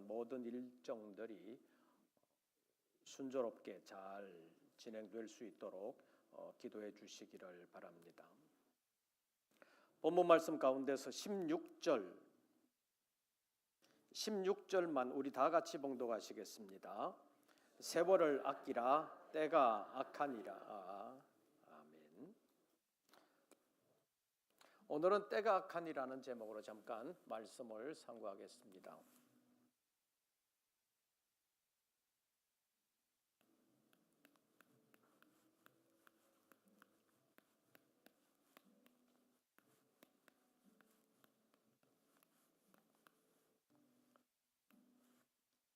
모든 일정들이 순조롭게 잘 진행될 수 있도록 기도해 주시기를 바랍니다. 본문 말씀 가운데서 16절만 우리 다 같이 봉독하시겠습니다. 세월을 아끼라 때가 악하니라. 아멘. 오늘은 때가 악하니라는 제목으로 잠깐 말씀을 상고하겠습니다.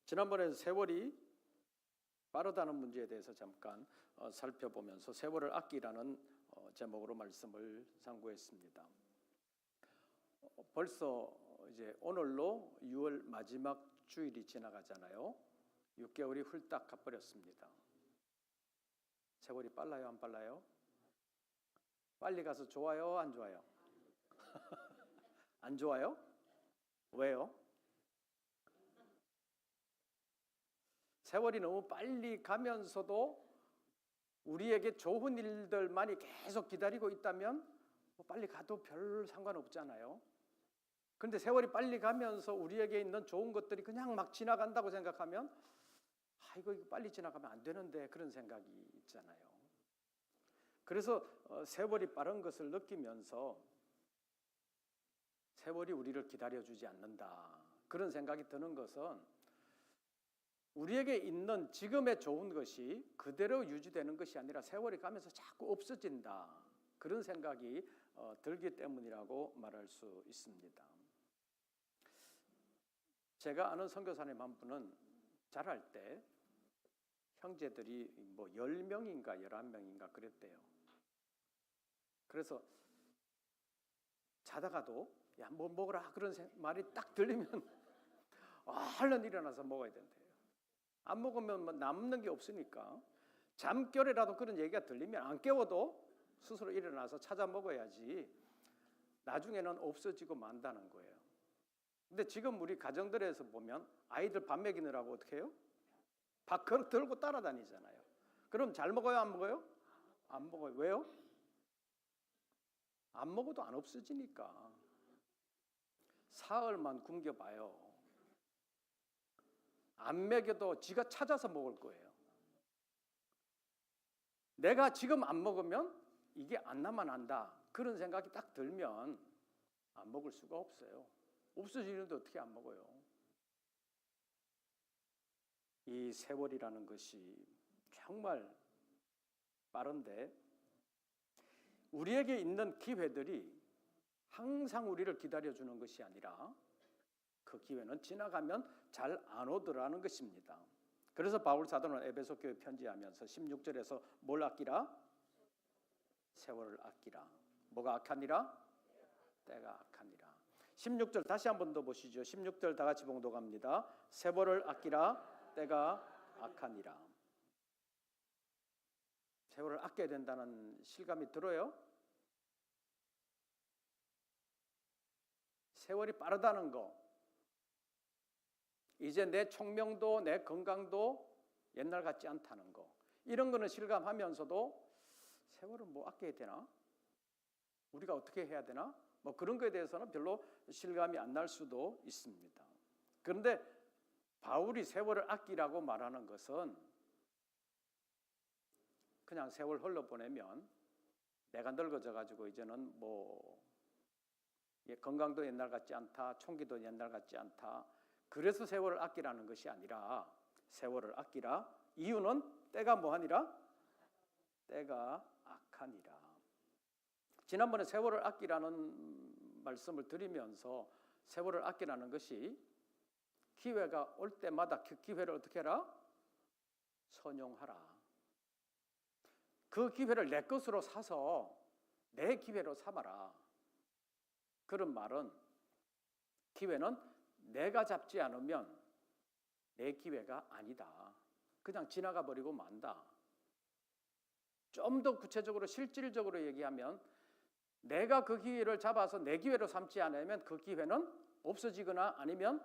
지난번에 세월이 빠르다는 문제에 대해서 잠깐 살펴보면서 세월을 아끼라는 제목으로 말씀을 상고했습니다. 벌써 이제 오늘로 6월 마지막 주일이 지나가잖아요. 6개월이 훌딱 가버렸습니다. 세월이 빨라요, 안 빨라요? 빨리 가서 좋아요, 안 좋아요? 안 좋아요? 왜요? 세월이 너무 빨리 가면서도 우리에게 좋은 일들만이 계속 기다리고 있다면 빨리 가도 별 상관없잖아요. 그런데 세월이 빨리 가면서 우리에게 있는 좋은 것들이 그냥 막 지나간다고 생각하면 이거 빨리 지나가면 안 되는데 그런 생각이 있잖아요. 그래서 세월이 빠른 것을 느끼면서 세월이 우리를 기다려주지 않는다 그런 생각이 드는 것은 우리에게 있는 지금의 좋은 것이 그대로 유지되는 것이 아니라 세월이 가면서 자꾸 없어진다 그런 생각이 들기 때문이라고 말할 수 있습니다. 제가 아는 선교사님 한 분은 자랄 때 형제들이 10명인가 11명인가 그랬대요. 그래서 자다가도 야, 뭐 먹으라 그런 말이 딱 들리면 얼른 일어나서 먹어야 된대요. 안 먹으면 남는 게 없으니까 잠결에라도 그런 얘기가 들리면 안 깨워도 스스로 일어나서 찾아 먹어야지 나중에는 없어지고 만다는 거예요. 근데 지금 우리 가정들에서 보면 아이들 밥 먹이느라고 어떻게 해요? 밥그릇 들고 따라다니잖아요. 그럼 잘 먹어요, 안 먹어요? 안 먹어요. 왜요? 안 먹어도 안 없어지니까. 사흘만 굶겨봐요. 안 먹여도 지가 찾아서 먹을 거예요. 내가 지금 안 먹으면 이게 안 남아난다 그런 생각이 딱 들면 안 먹을 수가 없어요. 없어지는데 어떻게 안 먹어요? 이 세월이라는 것이 정말 빠른데 우리에게 있는 기회들이 항상 우리를 기다려주는 것이 아니라 그 기회는 지나가면 잘 안 오더라는 것입니다. 그래서 바울 사도는 에베소 교회 편지하면서 16절에서 뭘 아끼라? 세월을 아끼라. 뭐가 악하니라? 때가 악하니라. 16절 다시 한 번 더 보시죠. 16절 다 같이 봉독합니다. 세월을 아끼라 때가 악하니라. 세월을 아껴야 된다는 실감이 들어요? 세월이 빠르다는 거, 이제 내 총명도 내 건강도 옛날 같지 않다는 거, 이런 거는 실감하면서도 세월을 뭐 아껴야 되나? 우리가 어떻게 해야 되나? 뭐 그런 거에 대해서는 별로 실감이 안 날 수도 있습니다. 그런데 바울이 세월을 아끼라고 말하는 것은 그냥 세월 흘러보내면 내가 늙어져 가지고 이제는 건강도 옛날 같지 않다, 총기도 옛날 같지 않다, 그래서 세월을 아끼라는 것이 아니라 세월을 아끼라. 이유는 때가 뭐하니라? 때가 악하니라. 지난번에 세월을 아끼라는 말씀을 드리면서 세월을 아끼라는 것이 기회가 올 때마다 그 기회를 어떻게 해라? 선용하라. 그 기회를 내 것으로 사서 내 기회로 삼아라. 그런 말은 기회는 내가 잡지 않으면 내 기회가 아니다. 그냥 지나가 버리고 만다. 좀 더 구체적으로 실질적으로 얘기하면 내가 그 기회를 잡아서 내 기회로 삼지 않으면 그 기회는 없어지거나 아니면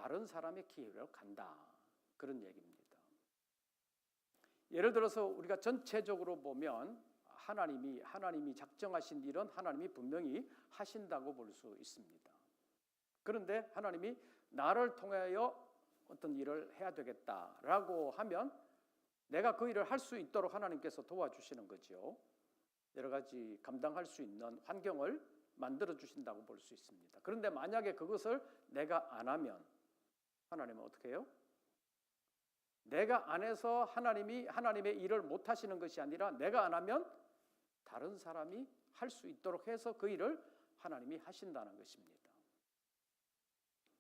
다른 사람의 기회로 간다. 그런 얘기입니다. 예를 들어서 우리가 전체적으로 보면 하나님이 작정하신 일은 하나님이 분명히 하신다고 볼 수 있습니다. 그런데 하나님이 나를 통하여 어떤 일을 해야 되겠다라고 하면 내가 그 일을 할 수 있도록 하나님께서 도와주시는 거죠. 여러 가지 감당할 수 있는 환경을 만들어 주신다고 볼 수 있습니다. 그런데 만약에 그것을 내가 안 하면 하나님은 어떻게 해요? 내가 안 해서 하나님의 일을 못 하시는 것이 아니라 내가 안 하면 다른 사람이 할 수 있도록 해서 그 일을 하나님이 하신다는 것입니다.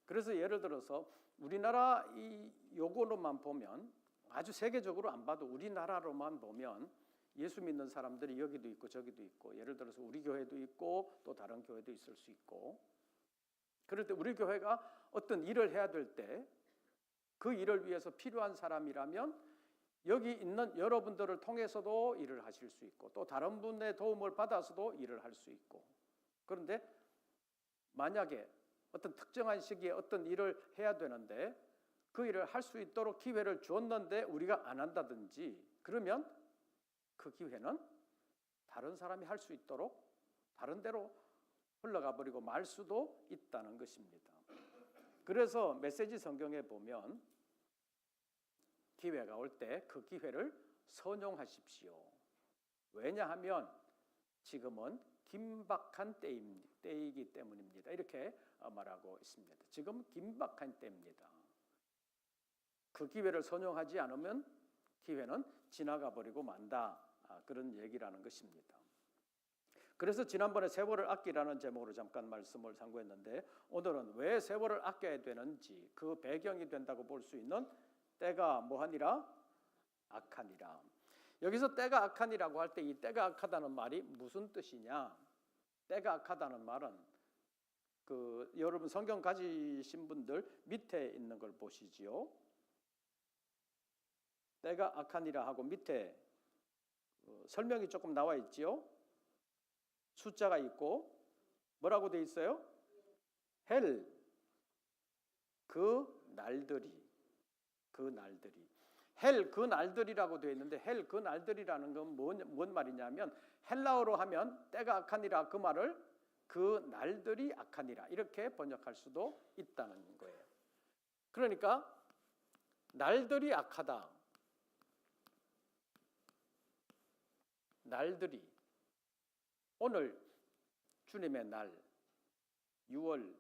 그래서 예를 들어서 우리나라 이 요거로만 보면, 아주 세계적으로 안 봐도 우리나라로만 보면 예수 믿는 사람들이 여기도 있고 저기도 있고, 예를 들어서 우리 교회도 있고 또 다른 교회도 있을 수 있고, 그럴 때 우리 교회가 어떤 일을 해야 될 때 그 일을 위해서 필요한 사람이라면 여기 있는 여러분들을 통해서도 일을 하실 수 있고 또 다른 분의 도움을 받아서도 일을 할 수 있고, 그런데 만약에 어떤 특정한 시기에 어떤 일을 해야 되는데 그 일을 할 수 있도록 기회를 주었는데 우리가 안 한다든지, 그러면 그 기회는 다른 사람이 할 수 있도록 다른 데로 흘러가 버리고 말 수도 있다는 것입니다. 그래서 메시지 성경에 보면 기회가 올 때 그 기회를 선용하십시오. 왜냐하면 지금은 긴박한 때이기 때문입니다. 이렇게 말하고 있습니다. 지금 긴박한 때입니다. 그 기회를 선용하지 않으면 기회는 지나가 버리고 만다. 그런 얘기라는 것입니다. 그래서 지난번에 세월을 아끼라는 제목으로 잠깐 말씀을 상고했는데, 오늘은 왜 세월을 아껴야 되는지 그 배경이 된다고 볼 수 있는 때가 뭐하니라? 악하니라. 여기서 때가 악하니라고 할 때 이 때가 악하다는 말이 무슨 뜻이냐? 때가 악하다는 말은 여러분 성경 가지신 분들 밑에 있는 걸 보시지요. 때가 악하니라 하고 밑에 설명이 조금 나와 있지요. 숫자가 있고 뭐라고 돼 있어요? 헬, 그 날들이. 헬, 그 날들이라고 되어 있는데, 헬, 그 날들이라는 건 뭔 말이냐면, 헬라어로 하면 때가 악하니라 그 말을 그 날들이 악하니라 이렇게 번역할 수도 있다는 거예요. 그러니까 날들이 악하다. 날들이, 오늘 주님의 날 6월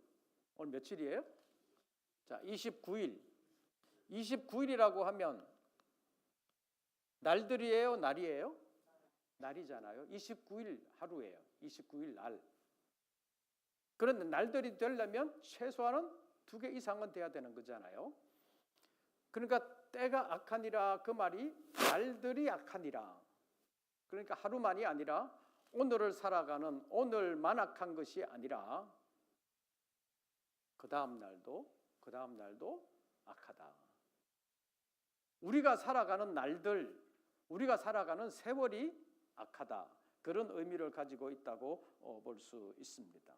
오늘 며칠이에요? 자, 29일이라고 하면 날들이에요? 날이에요? 날이잖아요. 29일 하루예요. 29일 날. 그런데 날들이 되려면 최소한은 2개 이상은 돼야 되는 거잖아요. 그러니까 때가 악하니라 그 말이 날들이 악하니라. 그러니까 하루만이 아니라 오늘을 살아가는 오늘만 악한 것이 아니라 그 다음 날도 악하다. 우리가 살아가는 날들, 우리가 살아가는 세월이 악하다. 그런 의미를 가지고 있다고 볼 수 있습니다.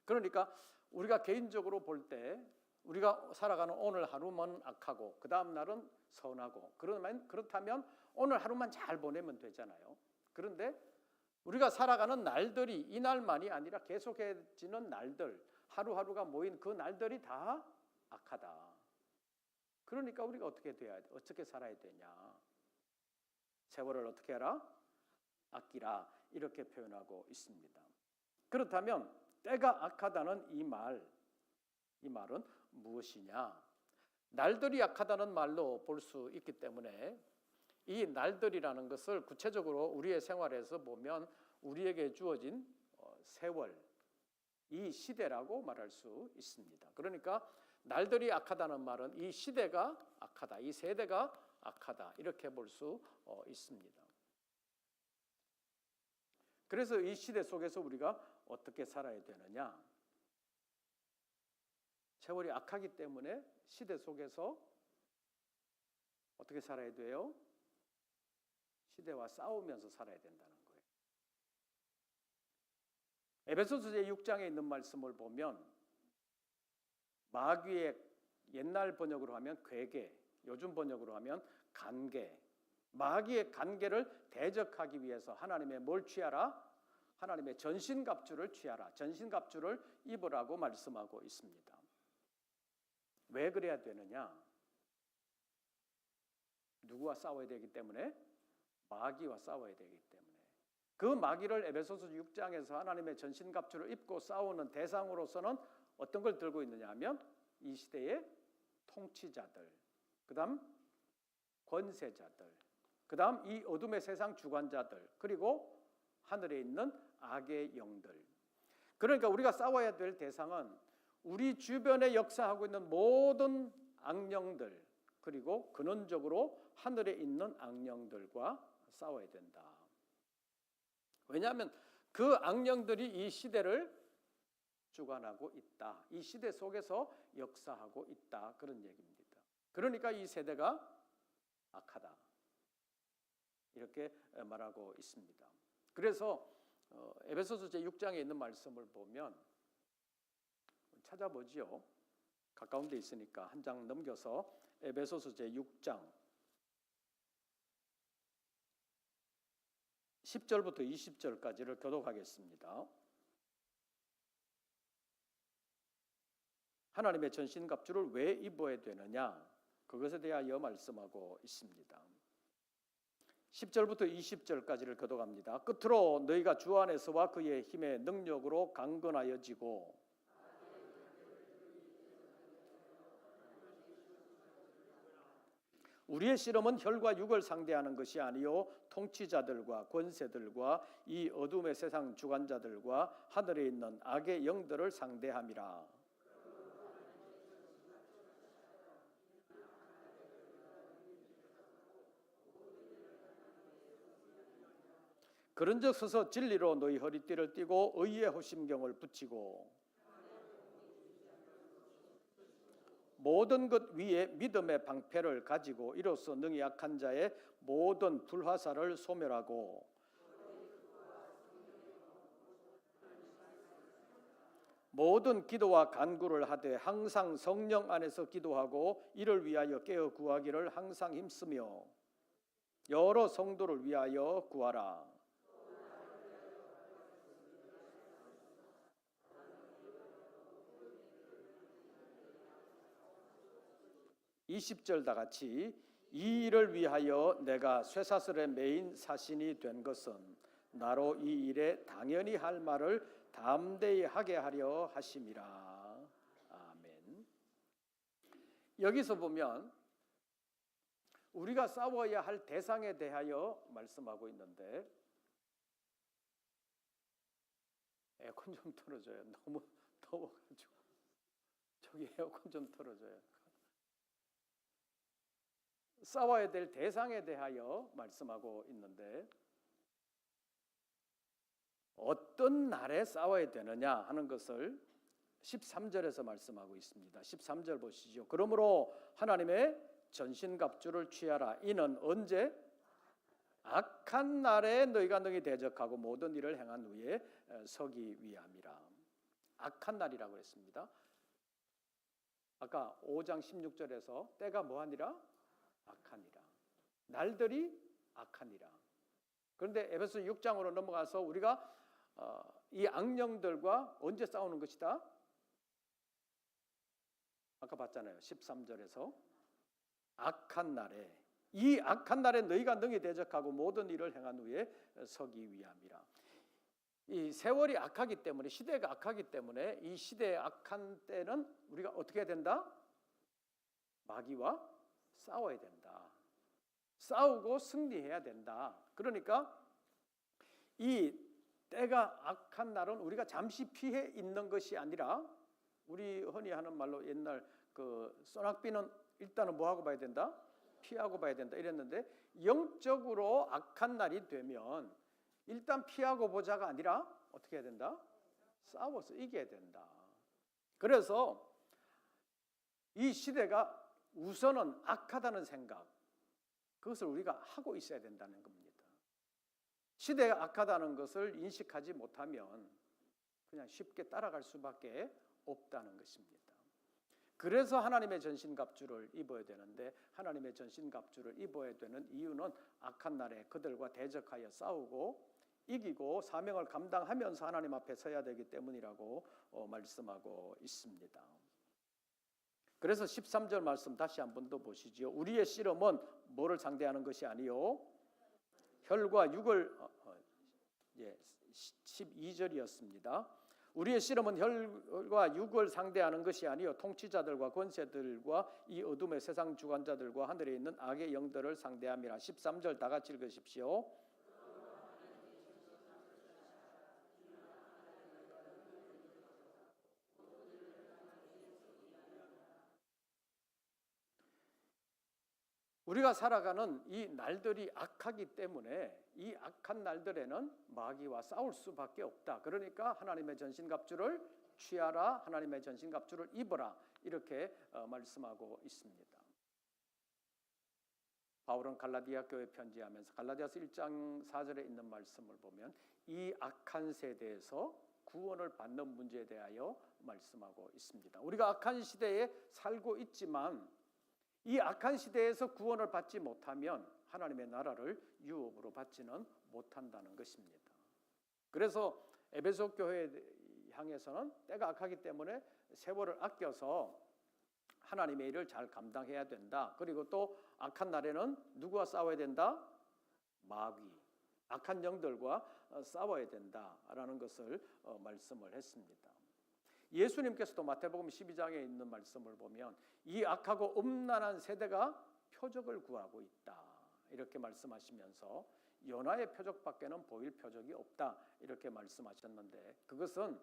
그러니까 우리가 개인적으로 볼 때 우리가 살아가는 오늘 하루만 악하고 그 다음 날은 선하고, 그렇다면 오늘 하루만 잘 보내면 되잖아요. 그런데 우리가 살아가는 날들이 이 날만이 아니라 계속해지는 날들, 하루하루가 모인 그 날들이 다 악하다. 그러니까 우리가 어떻게 살아야 되냐? 세월을 어떻게 해라? 아끼라. 이렇게 표현하고 있습니다. 그렇다면 때가 악하다는 이 말은 무엇이냐? 날들이 악하다는 말로 볼 수 있기 때문에 이 날들이라는 것을 구체적으로 우리의 생활에서 보면 우리에게 주어진 세월, 이 시대라고 말할 수 있습니다. 그러니까 날들이 악하다는 말은 이 시대가 악하다, 이 세대가 악하다, 이렇게 볼 수 있습니다. 그래서 이 시대 속에서 우리가 어떻게 살아야 되느냐? 세월이 악하기 때문에 시대 속에서 어떻게 살아야 돼요? 시대와 싸우면서 살아야 된다는 거예요. 에베소서 제6장에 있는 말씀을 보면 마귀의 옛날 번역으로 하면 괴계, 요즘 번역으로 하면 간계, 마귀의 간계를 대적하기 위해서 하나님의 뭘 취하라? 하나님의 전신갑주를 취하라. 전신갑주를 입으라고 말씀하고 있습니다. 왜 그래야 되느냐? 누구와 싸워야 되기 때문에? 마귀와 싸워야 되기 때문에. 그 마귀를 에베소서 6장에서 하나님의 전신갑주를 입고 싸우는 대상으로서는 어떤 걸 들고 있느냐 하면 이 시대의 통치자들, 그 다음 권세자들, 그 다음 이 어둠의 세상 주관자들, 그리고 하늘에 있는 악의 영들. 그러니까 우리가 싸워야 될 대상은 우리 주변에 역사하고 있는 모든 악령들, 그리고 근원적으로 하늘에 있는 악령들과 싸워야 된다. 왜냐하면 그 악령들이 이 시대를 주관하고 있다. 이 시대 속에서 역사하고 있다. 그런 얘기입니다. 그러니까 이 세대가 악하다. 이렇게 말하고 있습니다. 그래서 에베소서 제6장에 있는 말씀을 보면 찾아보지요. 가까운 데 있으니까 한 장 넘겨서 에베소서 제6장 10절부터 20절까지를 교독하겠습니다. 하나님의 전신갑주를 왜 입어야 되느냐? 그것에 대하여 말씀하고 있습니다. 10절부터 20절까지를 교독합니다. 끝으로 너희가 주 안에서와 그의 힘의 능력으로 강건하여지고 우리의 씨름은 혈과 육을 상대하는 것이 아니요 통치자들과 권세들과 이 어둠의 세상 주관자들과 하늘에 있는 악의 영들을 상대함이라. 그런즉 서서 진리로 너희 허리띠를 띠고 의의 호심경을 붙이고 모든 것 위에 믿음의 방패를 가지고 이로써 능히 약한 자의 모든 불화살을 소멸하고 모든 기도와 간구를 하되 항상 성령 안에서 기도하고 이를 위하여 깨어 구하기를 항상 힘쓰며 여러 성도를 위하여 구하라. 20절 다 같이 이 일을 위하여 내가 쇠사슬에 매인 사신이 된 것은 나로 이 일에 당연히 할 말을 담대히 하게 하려 하심이라. 아멘. 여기서 보면 우리가 싸워야 할 대상에 대하여 말씀하고 있는데 에어컨 좀 틀어줘요. 너무 더워가지고 저기 에어컨 좀 틀어줘요. 싸워야 될 대상에 대하여 말씀하고 있는데 어떤 날에 싸워야 되느냐 하는 것을 13절에서 말씀하고 있습니다. 13절 보시죠. 그러므로 하나님의 전신갑주를 취하라. 이는 언제? 악한 날에 너희가 능히 대적하고 모든 일을 행한 후에 서기 위함이라. 악한 날이라고 했습니다. 아까 5장 16절에서 때가 뭐하니라? 악하니라. 날들이 악하니라. 그런데 에베소 6장으로 넘어가서 우리가 이 악령들과 언제 싸우는 것이다? 아까 봤잖아요. 13절에서 악한 날에 이 악한 날에 너희가 능히 대적하고 모든 일을 행한 후에 서기 위함이라. 이 세월이 악하기 때문에 시대가 악하기 때문에 이 시대의 악한 때는 우리가 어떻게 해야 된다? 마귀와 싸워야 된다. 싸우고 승리해야 된다. 그러니까 이 때가 악한 날은 우리가 잠시 피해 있는 것이 아니라 우리 흔히 하는 말로 옛날 그 소낙비는 일단은 뭐 하고 봐야 된다? 피하고 봐야 된다 이랬는데 영적으로 악한 날이 되면 일단 피하고 보자가 아니라 어떻게 해야 된다? 싸워서 이겨야 된다. 그래서 이 시대가 우선은 악하다는 생각, 그것을 우리가 하고 있어야 된다는 겁니다. 시대가 악하다는 것을 인식하지 못하면 그냥 쉽게 따라갈 수밖에 없다는 것입니다. 그래서 하나님의 전신갑주를 입어야 되는데 하나님의 전신갑주를 입어야 되는 이유는 악한 날에 그들과 대적하여 싸우고 이기고 사명을 감당하면서 하나님 앞에 서야 되기 때문이라고 말씀하고 있습니다. 그래서 13절 말씀 다시 한 번 더 보시지요. 우리의 씨름은 뭐를 상대하는 것이 아니요 혈과 육을 12절이었습니다. 우리의 씨름은 혈과 육을 상대하는 것이 아니요 통치자들과 권세들과 이 어둠의 세상 주관자들과 하늘에 있는 악의 영들을 상대함이라. 13절 다 같이 읽으십시오. 우리가 살아가는 이 날들이 악하기 때문에 이 악한 날들에는 마귀와 싸울 수밖에 없다. 그러니까 하나님의 전신갑주를 취하라, 하나님의 전신갑주를 입어라, 이렇게 말씀하고 있습니다. 바울은 갈라디아 교회 편지하면서 갈라디아서 1장 4절에 있는 말씀을 보면 이 악한 세대에서 구원을 받는 문제에 대하여 말씀하고 있습니다. 우리가 악한 시대에 살고 있지만 이 악한 시대에서 구원을 받지 못하면 하나님의 나라를 유업으로 받지는 못한다는 것입니다. 그래서 에베소 교회에 향해서는 때가 악하기 때문에 세월을 아껴서 하나님의 일을 잘 감당해야 된다. 그리고 또 악한 날에는 누구와 싸워야 된다? 마귀, 악한 영들과 싸워야 된다라는 것을 말씀을 했습니다. 예수님께서도 마태복음 12장에 있는 말씀을 보면 이 악하고 음란한 세대가 표적을 구하고 있다, 이렇게 말씀하시면서 요나의 표적밖에는 보일 표적이 없다, 이렇게 말씀하셨는데, 그것은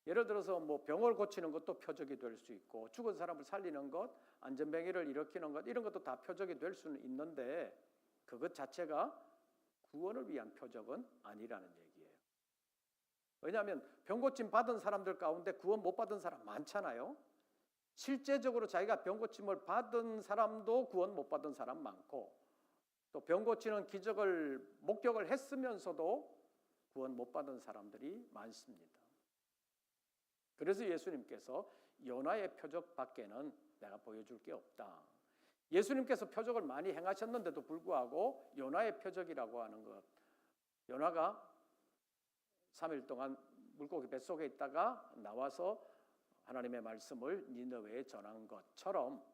예를 들어서 뭐 병을 고치는 것도 표적이 될 수 있고 죽은 사람을 살리는 것, 안전병기를 일으키는 것, 이런 것도 다 표적이 될 수는 있는데 그것 자체가 구원을 위한 표적은 아니라는 얘기예요. 왜냐하면 병고침 받은 사람들 가운데 구원 못 받은 사람 많잖아요. 실제적으로 자기가 병고침을 받은 사람도 구원 못 받은 사람 많고, 또 병고치는 기적을 목격을 했으면서도 구원 못 받은 사람들이 많습니다. 그래서 예수님께서 요나의 표적밖에는 내가 보여줄 게 없다. 예수님께서 표적을 많이 행하셨는데도 불구하고 요나의 표적이라고 하는 것, 요나가 3일 동안 물고기 뱃속에 있다가 나와서 하나님의 말씀을 니느웨에 전한 것처럼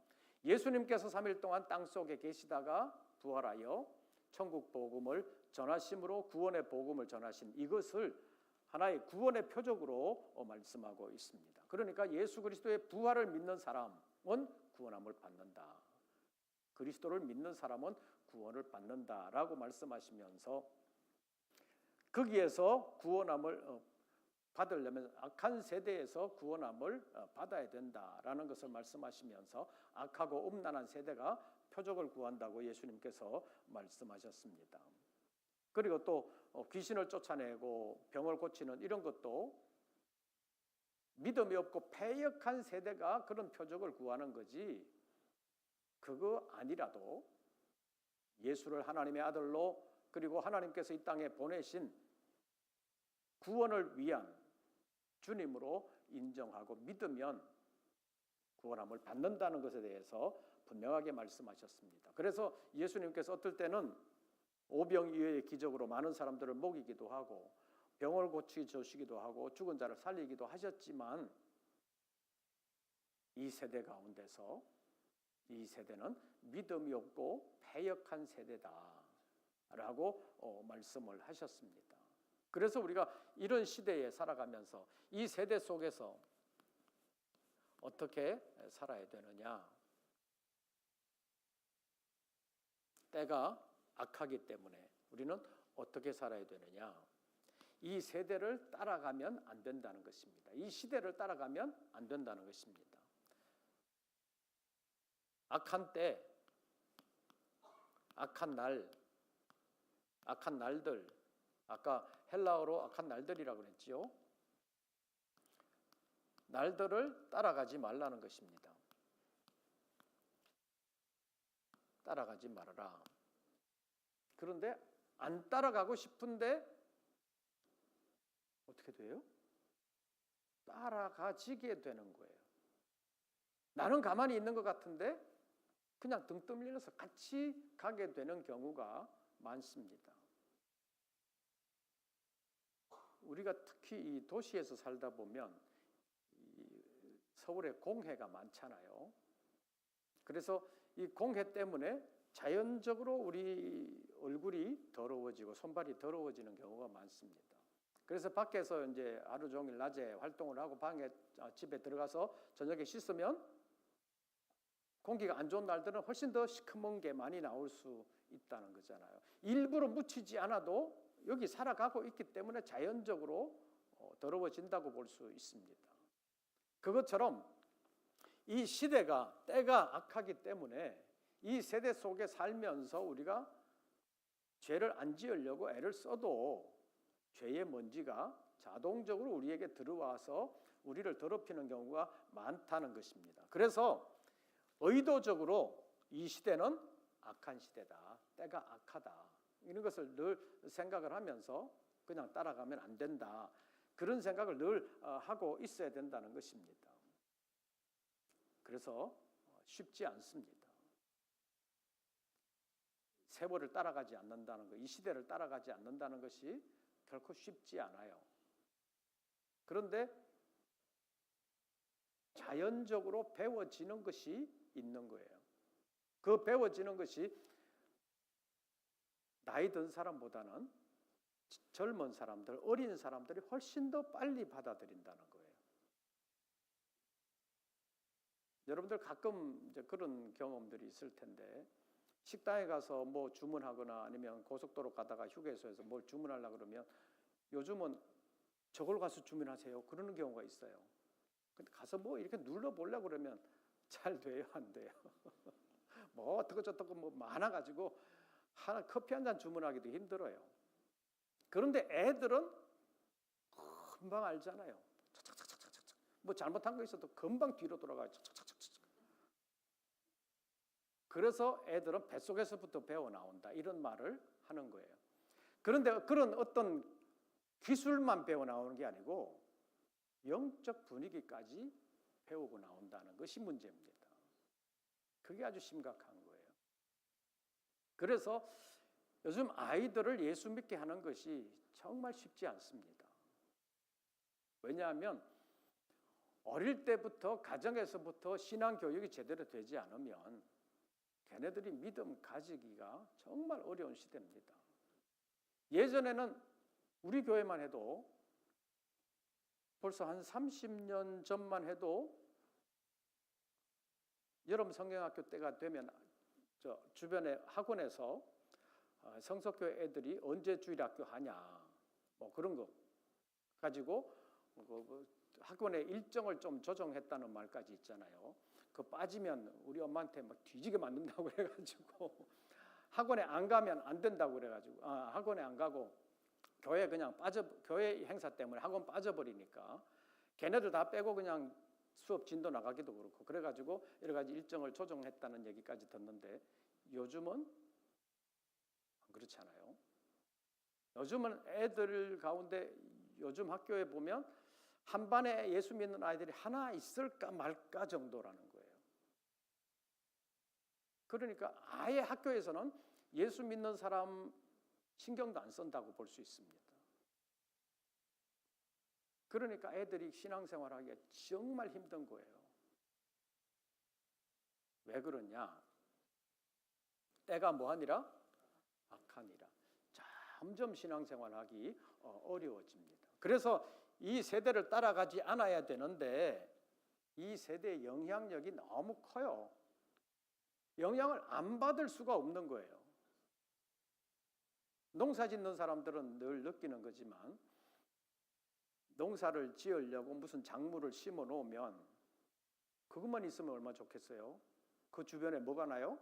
예수님께서 3일 동안 땅속에 계시다가 부활하여 천국 복음을 전하심으로 구원의 복음을 전하신 이것을 하나의 구원의 표적으로 말씀하고 있습니다. 그러니까 예수 그리스도의 부활을 믿는 사람은 구원함을 받는다. 그리스도를 믿는 사람은 구원을 받는다라고 말씀하시면서 거기에서 구원함을 받으려면 악한 세대에서 구원함을 받아야 된다라는 것을 말씀하시면서 악하고 음란한 세대가 표적을 구한다고 예수님께서 말씀하셨습니다. 그리고 또 귀신을 쫓아내고 병을 고치는 이런 것도 믿음이 없고 패역한 세대가 그런 표적을 구하는 거지, 그거 아니라도 예수를 하나님의 아들로 그리고 하나님께서 이 땅에 보내신 구원을 위한 주님으로 인정하고 믿으면 구원함을 받는다는 것에 대해서 분명하게 말씀하셨습니다. 그래서 예수님께서 어떨 때는 오병이어의 기적으로 많은 사람들을 먹이기도 하고 병을 고치시기도 하고 죽은 자를 살리기도 하셨지만 이 세대 가운데서 이 세대는 믿음이 없고 패역한 세대다라고 말씀을 하셨습니다. 그래서 우리가 이런 시대에 살아가면서 이 세대 속에서 어떻게 살아야 되느냐? 때가 악하기 때문에 우리는 어떻게 살아야 되느냐? 이 세대를 따라가면 안 된다는 것입니다. 이 시대를 따라가면 안 된다는 것입니다. 악한 때, 악한 날, 악한 날들, 아까 헬라어로 악한 날들이라고 그랬지요. 날들을 따라가지 말라는 것입니다. 따라가지 말아라. 그런데 안 따라가고 싶은데 어떻게 돼요? 따라가지게 되는 거예요. 나는 가만히 있는 것 같은데 그냥 등 떠밀려서 같이 가게 되는 경우가 많습니다. 우리가 특히 이 도시에서 살다 보면 이 서울에 공해가 많잖아요. 그래서 이 공해 때문에 자연적으로 우리 얼굴이 더러워지고 손발이 더러워지는 경우가 많습니다. 그래서 밖에서 이제 하루 종일 낮에 활동을 하고 집에 들어가서 저녁에 씻으면 공기가 안 좋은 날들은 훨씬 더 시커먼 게 많이 나올 수 있다는 거잖아요. 일부러 묻히지 않아도 여기 살아가고 있기 때문에 자연적으로 더러워진다고 볼 수 있습니다. 그것처럼 이 시대가 때가 악하기 때문에 이 세대 속에 살면서 우리가 죄를 안 지으려고 애를 써도 죄의 먼지가 자동적으로 우리에게 들어와서 우리를 더럽히는 경우가 많다는 것입니다. 그래서 의도적으로 이 시대는 악한 시대다, 때가 악하다, 이런 것을 늘 생각을 하면서 그냥 따라가면 안 된다, 그런 생각을 늘 하고 있어야 된다는 것입니다. 그래서 쉽지 않습니다. 세월을 따라가지 않는다는 것, 이 시대를 따라가지 않는다는 것이 결코 쉽지 않아요. 그런데 자연적으로 배워지는 것이 있는 거예요. 그 배워지는 것이 나이 든 사람보다는 젊은 사람들, 어린 사람들이 훨씬 더 빨리 받아들인다는 거예요. 여러분들 가끔 이제 그런 경험들이 있을 텐데, 식당에 가서 뭐 주문하거나 아니면 고속도로 가다가 휴게소에서 뭘 주문하려고 그러면 요즘은 저걸 가서 주문하세요, 그러는 경우가 있어요. 근데 가서 뭐 이렇게 눌러보려고 그러면 잘 돼요, 안 돼요? 뭐 어떻고 저떻고 뭐 많아가지고 커피 한 잔 주문하기도 힘들어요. 그런데 애들은 금방 알잖아요. 착착착착착착. 뭐 잘못한 거 있어도 금방 뒤로 돌아가요. 착착착착착. 그래서 애들은 뱃속에서부터 배워 나온다, 이런 말을 하는 거예요. 그런데 그런 어떤 기술만 배워 나오는 게 아니고 영적 분위기까지 배우고 나온다는 것이 문제입니다. 그게 아주 심각한 거예요. 그래서 요즘 아이들을 예수 믿게 하는 것이 정말 쉽지 않습니다. 왜냐하면 어릴 때부터 가정에서부터 신앙 교육이 제대로 되지 않으면 걔네들이 믿음 가지기가 정말 어려운 시대입니다. 예전에는 우리 교회만 해도 벌써 한 30년 전만 해도 여름 성경학교 때가 되면 저 주변에 학원에서 성서교 애들이 언제 주일학교 하냐, 뭐 그런 거 가지고 학원의 일정을 좀 조정했다는 말까지 있잖아요. 그 빠지면 우리 엄마한테 막 뒤지게 맞는다고 그래가지고 학원에 안 가면 안 된다고 그래가지고 학원에 안 가고 교회 그냥 교회 행사 때문에 학원 빠져버리니까 걔네들 다 빼고 그냥 수업 진도 나가기도 그렇고 그래가지고 여러 가지 일정을 조정했다는 얘기까지 듣는데 요즘은 안 그렇잖아요. 요즘은 애들 가운데 요즘 학교에 보면 한 반에 예수 믿는 아이들이 하나 있을까 말까 정도라는 거예요. 그러니까 아예 학교에서는 예수 믿는 사람 신경도 안 쓴다고 볼 수 있습니다. 그러니까 애들이 신앙생활하기가 정말 힘든 거예요. 왜 그러냐? 때가 뭐하니라? 악하니라. 점점 신앙생활하기 어려워집니다. 그래서 이 세대를 따라가지 않아야 되는데 이 세대의 영향력이 너무 커요. 영향을 안 받을 수가 없는 거예요. 농사 짓는 사람들은 늘 느끼는 거지만 농사를 지으려고 무슨 작물을 심어 놓으면 그것만 있으면 얼마나 좋겠어요? 그 주변에 뭐가 나요?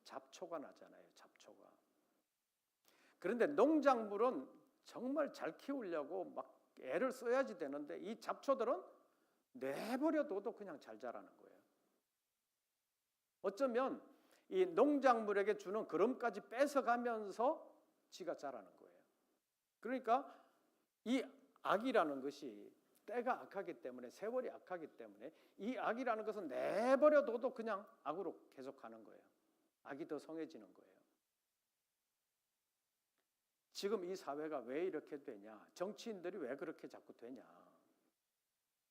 잡초가 나잖아요. 잡초가. 그런데 농작물은 정말 잘 키우려고 막 애를 써야지 되는데 이 잡초들은 내버려둬도 그냥 잘 자라는 거예요. 어쩌면 이 농작물에게 주는 그름까지 뺏어가면서 지가 자라는 거예요. 그러니까 이 악이라는 것이 때가 악하기 때문에, 세월이 악하기 때문에 이 악이라는 것은 내버려둬도 그냥 악으로 계속하는 거예요. 악이 더 성해지는 거예요. 지금 이 사회가 왜 이렇게 되냐? 정치인들이 왜 그렇게 자꾸 되냐?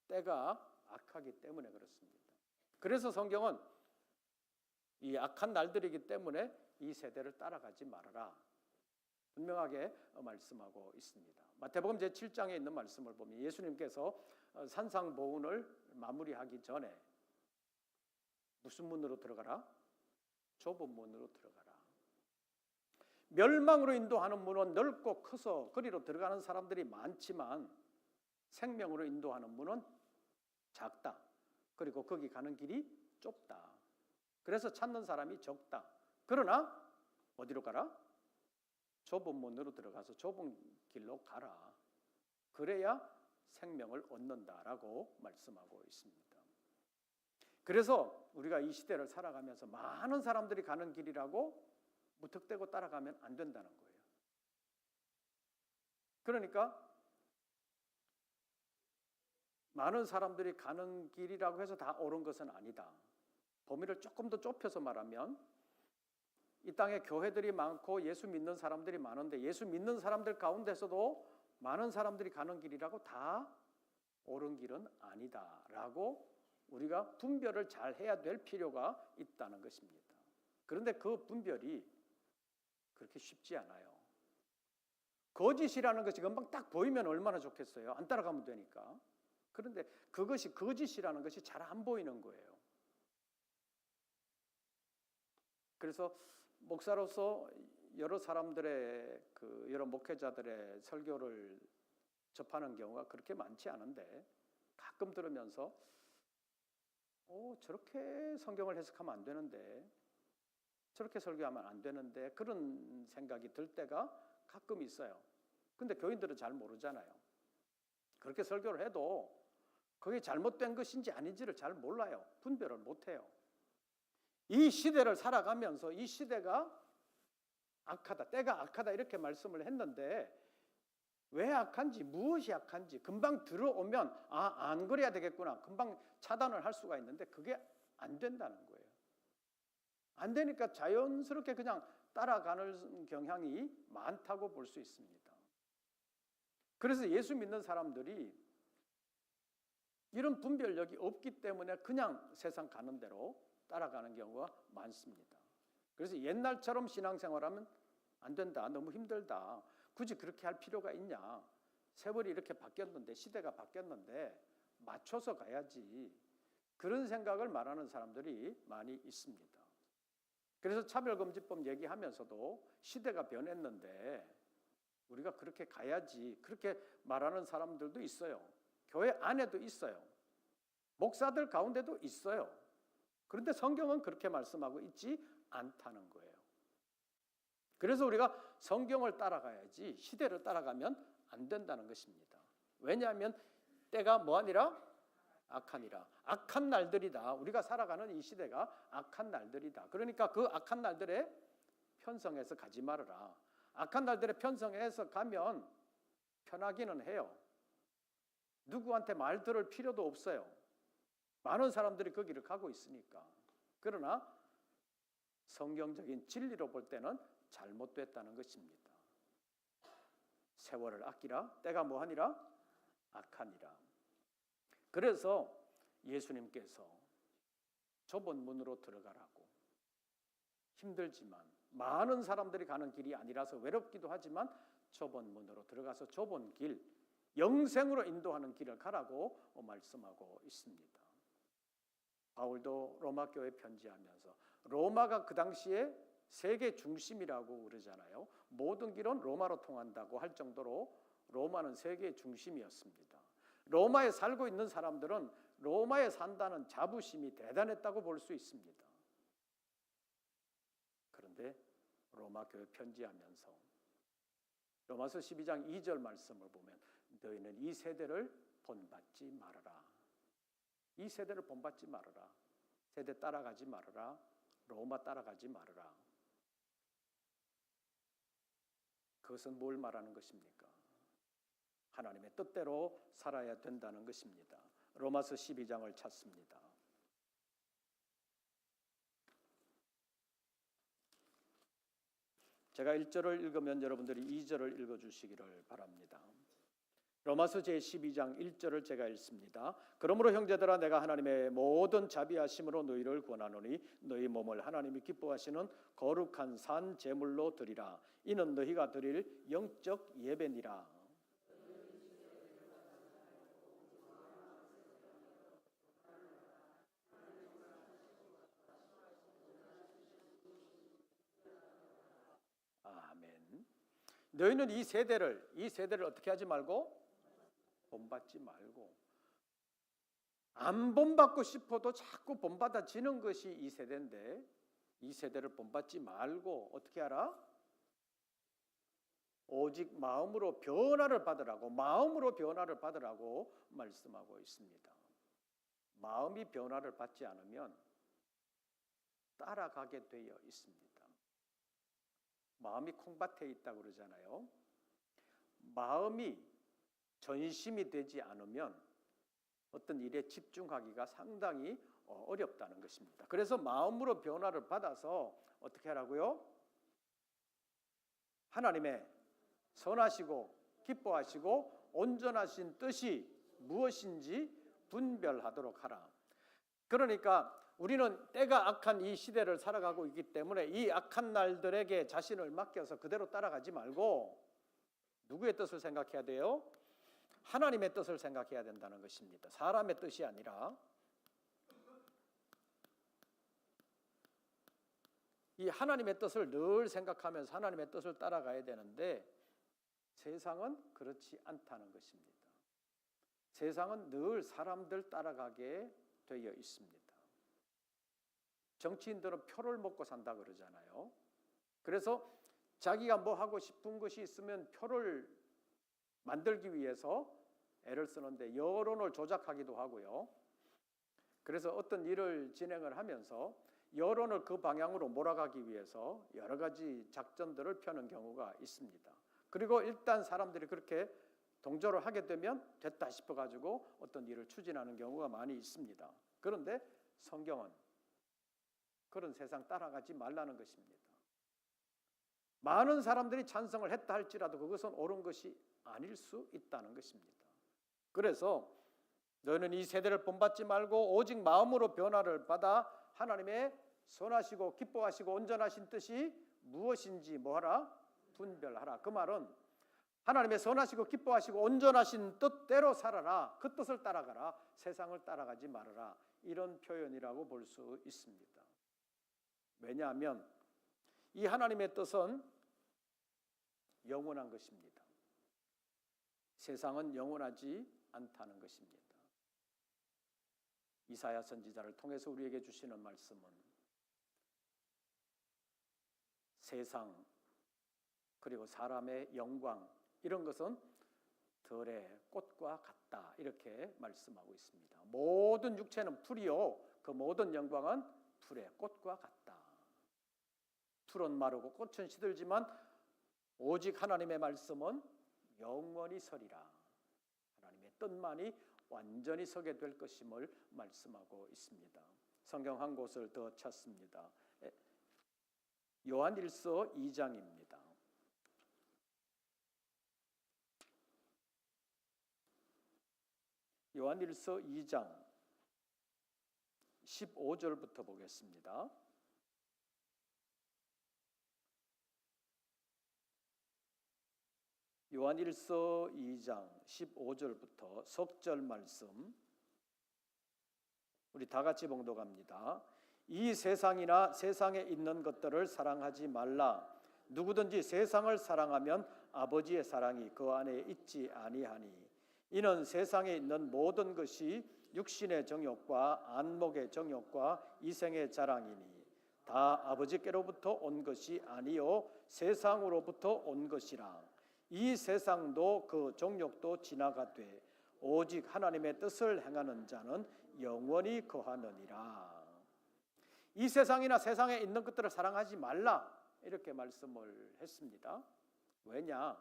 때가 악하기 때문에 그렇습니다. 그래서 성경은 이 악한 날들이기 때문에 이 세대를 따라가지 말아라, 분명하게 말씀하고 있습니다. 마태복음 제7장에 있는 말씀을 보면 예수님께서 산상보훈을 마무리하기 전에 무슨 문으로 들어가라? 좁은 문으로 들어가라. 멸망으로 인도하는 문은 넓고 커서 거리로 들어가는 사람들이 많지만 생명으로 인도하는 문은 작다. 그리고 거기 가는 길이 좁다. 그래서 찾는 사람이 적다. 그러나 어디로 가라? 좁은 문으로 들어가서 좁은 길로 가라. 그래야 생명을 얻는다라고 말씀하고 있습니다. 그래서 우리가 이 시대를 살아가면서 많은 사람들이 가는 길이라고 무턱대고 따라가면 안 된다는 거예요. 그러니까 많은 사람들이 가는 길이라고 해서 다 옳은 것은 아니다. 범위를 조금 더 좁혀서 말하면 이 땅에 교회들이 많고 예수 믿는 사람들이 많은데 예수 믿는 사람들 가운데서도 많은 사람들이 가는 길이라고 다 옳은 길은 아니다라고 우리가 분별을 잘 해야 될 필요가 있다는 것입니다. 그런데 그 분별이 그렇게 쉽지 않아요. 거짓이라는 것이 금방 딱 보이면 얼마나 좋겠어요. 안 따라가면 되니까. 그런데 그것이 거짓이라는 것이 잘 안 보이는 거예요. 그래서 목사로서 여러 사람들의 여러 목회자들의 설교를 접하는 경우가 그렇게 많지 않은데 가끔 들으면서 저렇게 성경을 해석하면 안 되는데, 저렇게 설교하면 안 되는데, 그런 생각이 들 때가 가끔 있어요. 근데 교인들은 잘 모르잖아요. 그렇게 설교를 해도 그게 잘못된 것인지 아닌지를 잘 몰라요. 분별을 못해요. 이 시대를 살아가면서 이 시대가 악하다, 때가 악하다 이렇게 말씀을 했는데 왜 악한지, 무엇이 악한지 금방 들어오면 안 그래야 되겠구나, 금방 차단을 할 수가 있는데 그게 안 된다는 거예요. 안 되니까 자연스럽게 그냥 따라가는 경향이 많다고 볼 수 있습니다. 그래서 예수 믿는 사람들이 이런 분별력이 없기 때문에 그냥 세상 가는 대로 따라가는 경우가 많습니다. 그래서 옛날처럼 신앙생활하면 안 된다, 너무 힘들다, 굳이 그렇게 할 필요가 있냐, 세월이 이렇게 바뀌었는데, 시대가 바뀌었는데 맞춰서 가야지, 그런 생각을 말하는 사람들이 많이 있습니다. 그래서 차별금지법 얘기하면서도 시대가 변했는데 우리가 그렇게 가야지, 그렇게 말하는 사람들도 있어요. 교회 안에도 있어요. 목사들 가운데도 있어요. 그런데 성경은 그렇게 말씀하고 있지 않다는 거예요. 그래서 우리가 성경을 따라가야지 시대를 따라가면 안 된다는 것입니다. 왜냐하면 때가 뭐하니라? 악하니라. 악한 날들이다. 우리가 살아가는 이 시대가 악한 날들이다. 그러니까 그 악한 날들에 편성해서 가지 말아라. 악한 날들에 편성해서 가면 편하기는 해요. 누구한테 말 들을 필요도 없어요. 많은 사람들이 거기를 가고 있으니까. 그러나 성경적인 진리로 볼 때는 잘못됐다는 것입니다. 세월을 아끼라. 때가 뭐하니라? 악하니라. 그래서 예수님께서 좁은 문으로 들어가라고, 힘들지만 많은 사람들이 가는 길이 아니라서 외롭기도 하지만 좁은 문으로 들어가서 좁은 길, 영생으로 인도하는 길을 가라고 말씀하고 있습니다. 바울도 로마 교회 편지하면서 로마가 그 당시에 세계 중심이라고 그러잖아요. 모든 길은 로마로 통한다고 할 정도로 로마는 세계 중심이었습니다. 로마에 살고 있는 사람들은 로마에 산다는 자부심이 대단했다고 볼 수 있습니다. 그런데 로마 교회 편지하면서 로마서 12장 2절 말씀을 보면 너희는 이 세대를 본받지 말아라. 이 세대를 본받지 말아라. 세대 따라가지 말아라. 로마 따라가지 말아라. 그것은 뭘 말하는 것입니까? 하나님의 뜻대로 살아야 된다는 것입니다. 로마서 12장을 찾습니다. 제가 1절을 읽으면 여러분들이 2절을 읽어주시기를 바랍니다. 로마서 제12장 1절을 제가 읽습니다. 그러므로 형제들아 내가 하나님의 모든 자비하심으로 너희를 권하노니 너희 몸을 하나님이 기뻐하시는 거룩한 산 제물로 드리라. 이는 너희가 드릴 영적 예배니라. 아멘. 너희는 이 세대를 어떻게 하지 말고 본받지 말고, 안 본받고 싶어도 자꾸 본받아지는 것이 이 세대인데, 이 세대를 본받지 말고 어떻게 하라? 오직 마음으로 변화를 받으라고, 마음으로 변화를 받으라고 말씀하고 있습니다. 마음이 변화를 받지 않으면 따라가게 되어 있습니다. 마음이 콩밭에 있다고 그러잖아요. 마음이 전심이 되지 않으면 어떤 일에 집중하기가 상당히 어렵다는 것입니다. 그래서 마음으로 변화를 받아서 어떻게 하라고요? 하나님의 선하시고 기뻐하시고 온전하신 뜻이 무엇인지 분별하도록 하라. 그러니까 우리는 때가 악한 이 시대를 살아가고 있기 때문에 이 악한 날들에게 자신을 맡겨서 그대로 따라가지 말고 누구의 뜻을 생각해야 돼요? 하나님의 뜻을 생각해야 된다는 것입니다. 사람의 뜻이 아니라. 이 하나님의 뜻을 늘 생각하면서 하나님의 뜻을 따라가야 되는데 세상은 그렇지 않다는 것입니다. 세상은 늘 사람들 따라가게 되어 있습니다. 정치인들은 표를 먹고 산다 그러잖아요. 그래서 자기가 뭐 하고 싶은 것이 있으면 표를 만들기 위해서 애를 쓰는데 여론을 조작하기도 하고요. 그래서 어떤 일을 진행을 하면서 여론을 그 방향으로 몰아가기 위해서 여러 가지 작전들을 펴는 경우가 있습니다. 그리고 일단 사람들이 그렇게 동조를 하게 되면 됐다 싶어가지고 어떤 일을 추진하는 경우가 많이 있습니다. 그런데 성경은 그런 세상 따라가지 말라는 것입니다. 많은 사람들이 찬성을 했다 할지라도 그것은 옳은 것이 아닐 수 있다는 것입니다. 그래서 너희는 이 세대를 본받지 말고 오직 마음으로 변화를 받아 하나님의 선하시고 기뻐하시고 온전하신 뜻이 무엇인지 뭐하라? 분별하라. 그 말은 하나님의 선하시고 기뻐하시고 온전하신 뜻대로 살아라. 그 뜻을 따라가라. 세상을 따라가지 말아라. 이런 표현이라고 볼 수 있습니다. 왜냐하면 이 하나님의 뜻은 영원한 것입니다. 세상은 영원하지 않다는 것입니다. 이사야 선지자를 통해서 우리에게 주시는 말씀은 세상 그리고 사람의 영광 이런 것은 들의 꽃과 같다 이렇게 말씀하고 있습니다. 모든 육체는 풀이요 그 모든 영광은 풀의 꽃과 같다. 풀은 마르고 꽃은 시들지만 오직 하나님의 말씀은 영원히 서리라. 하나님의 뜻만이 완전히 서게 될 것임을 말씀하고 있습니다. 성경 한 곳을 더 찾습니다. 요한일서 2장입니다. 요한일서 2장 15절부터 보겠습니다. 요한일서 2장 15절부터 석절 말씀 우리 다 같이 봉독합니다. 이 세상이나 세상에 있는 것들을 사랑하지 말라. 누구든지 세상을 사랑하면 아버지의 사랑이 그 안에 있지 아니하니 이는 세상에 있는 모든 것이 육신의 정욕과 안목의 정욕과 이생의 자랑이니 다 아버지께로부터 온 것이 아니요 세상으로부터 온 것이라. 이 세상도 그 정욕도 지나가되 오직 하나님의 뜻을 행하는 자는 영원히 거하느니라. 이 세상이나 세상에 있는 것들을 사랑하지 말라 이렇게 말씀을 했습니다. 왜냐?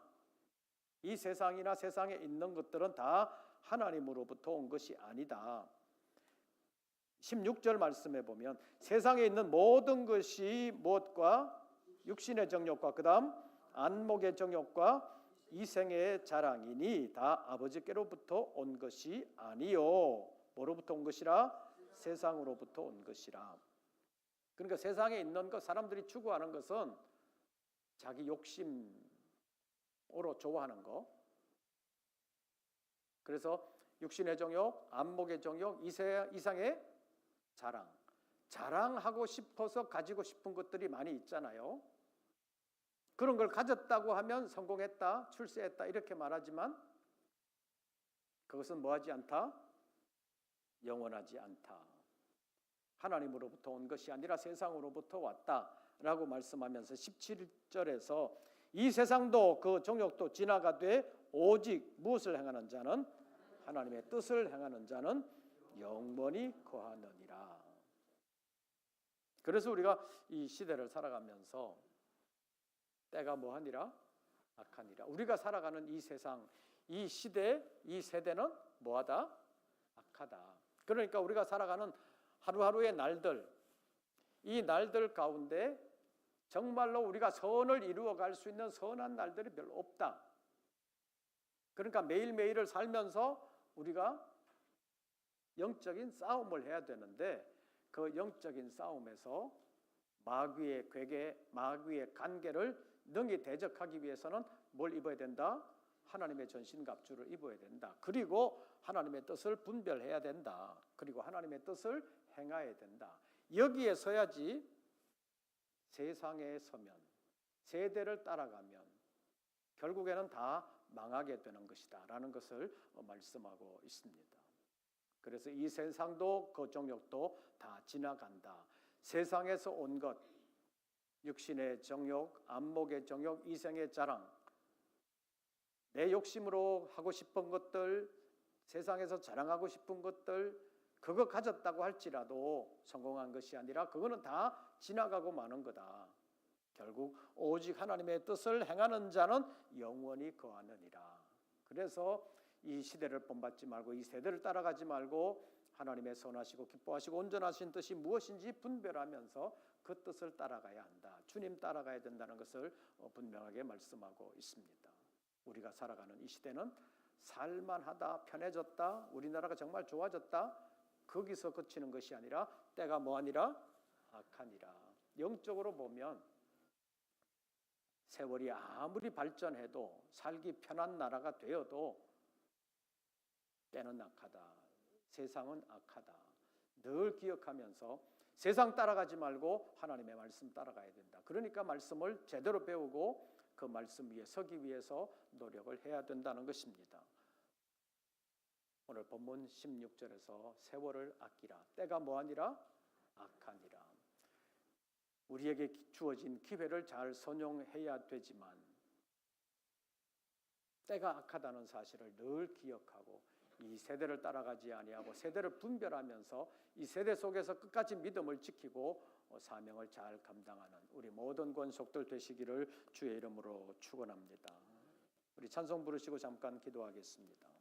이 세상이나 세상에 있는 것들은 다 하나님으로부터 온 것이 아니다. 16절 말씀해 보면 세상에 있는 모든 것이 무엇과 육신의 정욕과 그다음 안목의 정욕과 이생의 자랑이니 다 아버지께로부터 온 것이 아니요. 뭐로부터 온 것이라? 세상으로부터 온 것이라. 그러니까 세상에 있는 것, 사람들이 추구하는 것은 자기 욕심으로 좋아하는 거. 그래서 육신의 정욕, 안목의 정욕, 이상의 자랑. 자랑하고 싶어서 가지고 싶은 것들이 많이 있잖아요. 그런 걸 가졌다고 하면 성공했다, 출세했다 이렇게 말하지만 그것은 뭐하지 않다? 영원하지 않다. 하나님으로부터 온 것이 아니라 세상으로부터 왔다라고 말씀하면서 17절에서 이 세상도 그 정욕도 지나가되 오직 무엇을 행하는 자는 하나님의 뜻을 행하는 자는 영원히 거하느니라. 그래서 우리가 이 시대를 살아가면서 때가 뭐하니라? 악하니라. 우리가 살아가는 이 세상, 이 시대, 이 세대는 뭐하다? 악하다. 그러니까 우리가 살아가는 하루하루의 날들, 이 날들 가운데 정말로 우리가 선을 이루어갈 수 있는 선한 날들이 별로 없다. 그러니까 매일매일을 살면서 우리가 영적인 싸움을 해야 되는데 그 영적인 싸움에서 마귀의 괴계, 마귀의 간계를 능히 대적하기 위해서는 뭘 입어야 된다? 하나님의 전신갑주를 입어야 된다. 그리고 하나님의 뜻을 분별해야 된다. 그리고 하나님의 뜻을 행해야 된다. 여기에 서야지 세상에 서면, 세대를 따라가면 결국에는 다 망하게 되는 것이다 라는 것을 말씀하고 있습니다. 그래서 이 세상도 그 정욕도 다 지나간다. 세상에서 온 것, 육신의 정욕, 안목의 정욕, 이생의 자랑, 내 욕심으로 하고 싶은 것들, 세상에서 자랑하고 싶은 것들, 그거 가졌다고 할지라도 성공한 것이 아니라 그거는 다 지나가고 마는 거다. 결국 오직 하나님의 뜻을 행하는 자는 영원히 거하느니라. 그래서 이 시대를 본받지 말고 이 세대를 따라가지 말고 하나님의 선하시고 기뻐하시고 온전하신 뜻이 무엇인지 분별하면서 그 뜻을 따라가야 한다. 주님 따라가야 된다는 것을 분명하게 말씀하고 있습니다. 우리가 살아가는 이 시대는 살만하다, 편해졌다, 우리나라가 정말 좋아졌다, 거기서 그치는 것이 아니라 때가 뭐하니라? 악하니라. 영적으로 보면 세월이 아무리 발전해도 살기 편한 나라가 되어도 때는 악하다, 세상은 악하다. 늘 기억하면서 세상 따라가지 말고 하나님의 말씀 따라가야 된다. 그러니까 말씀을 제대로 배우고 그 말씀 위에 서기 위해서 노력을 해야 된다는 것입니다. 오늘 본문 16절에서 세월을 아끼라. 때가 뭐하니라? 악하니라. 우리에게 주어진 기회를 잘 선용해야 되지만 때가 악하다는 사실을 늘 기억하고 이 세대를 따라가지 아니하고 세대를 분별하면서 이 세대 속에서 끝까지 믿음을 지키고 사명을 잘 감당하는 우리 모든 권속들 되시기를 주의 이름으로 축원합니다. 우리 찬송 부르시고 잠깐 기도하겠습니다.